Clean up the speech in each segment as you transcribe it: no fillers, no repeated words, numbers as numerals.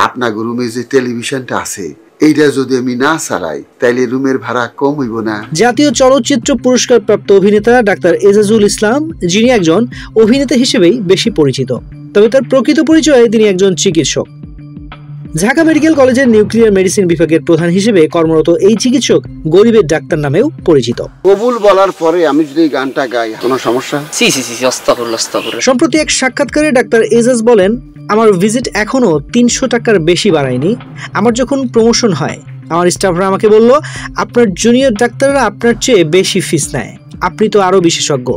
আপনার রুমে যে টেলিভিশনটা আছে এইটা যদি আমি না চালাই তাইলে রুমের ভাড়া কম হইব না? জাতীয় চলচ্চিত্র পুরস্কার প্রাপ্ত অভিনেতা ডাক্তার এজাজুল ইসলাম, যিনি একজন অভিনেতা হিসেবেই বেশি পরিচিত, তবে তার প্রকৃত পরিচয়ে তিনি একজন চিকিৎসক। ঢাকা মেডিকেল কলেজের নিউক্লিয়ার মেডিসিন বিভাগের প্রধান হিসেবে কর্মরত এই চিকিৎসক গরিবের ডাক্তার নামেও পরিচিত। কবুল বলার পরে আমি যদি গানটা গাই কোনো সমস্যা? সম্প্রতি এক সাক্ষাৎকারে ডাক্তার এজাজ বলেন, আমার ভিজিট এখনো 300 টাকার বেশি বাড়ায়নি। আমার যখন প্রমোশন হয় আমার স্টাফরা আমাকে বলল, আপনার জুনিয়র ডাক্তাররা আপনার চেয়ে বেশি ফিস নেয়, আপনি তো আরো বিশেষজ্ঞ,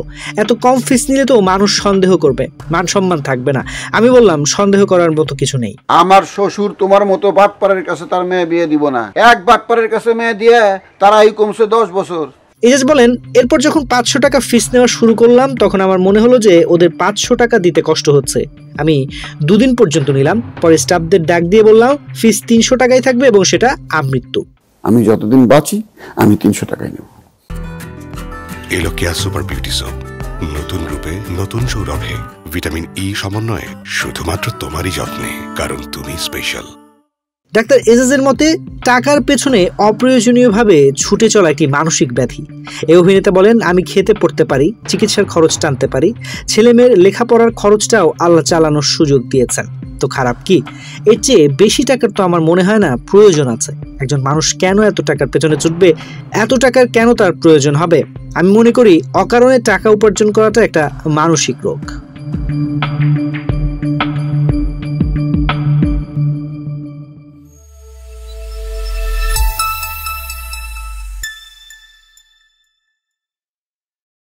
এত কম ফিস নিলে তো মানুষ সন্দেহ করবে, মান সম্মান থাকবে না। আমি বললাম, সন্দেহ করার মতো কিছু নেই। আমার শ্বশুর তোমার মতো বাটপাড়ের কাছে তার মেয়ে বিয়ে দিব না। এক বাটপাড়ের কাছে মেয়ে দিয়ে তারাই কমছে 10 বছর। এজাজ বলেন, এরপর যখন 500 টাকা ফিস নেওয়া শুরু করলাম তখন আমার মনে হলো যে ওদের 500 টাকা দিতে কষ্ট হচ্ছে। আমি 2 দিন পর্যন্ত নিলাম, পরে স্টাফদের ডাক দিয়ে বললাম ফিস 300 টাকাই থাকবে এবং সেটা আমৃত্যু। আমি যতদিন বাঁচি আমি 300 টাকাই নেব। এলো কেয়া সুপার বিউটি সোপ, নতুন রূপে নতুন সৌরভে, ভিটামিন ই সমন্বয়ে, শুধুমাত্র তোমারই যত্নে, কারণ তুমি স্পেশাল। ডাক্তার এজাজের মতে টাকার পেছনে অপ্রয়োজনীয়ভাবে ছুটে চলা একটি মানসিক ব্যাধি। এই অভিনেতা বলেন, আমি খেতে পড়তে পারি, চিকিৎসার খরচ টানতে পারি, ছেলেমেয়ের লেখাপড়ার খরচটাও আল্লাহ চালানোর সুযোগ দিয়েছেন, তো খারাপ কি? এর চেয়ে বেশি টাকার তো আমার মনে হয় না প্রয়োজন আছে। একজন মানুষ কেন এত টাকার পেছনে ছুটবে? এত টাকার কেন তার প্রয়োজন হবে? আমি মনে করি অকারণে টাকা উপার্জন করাটা একটা মানসিক রোগ।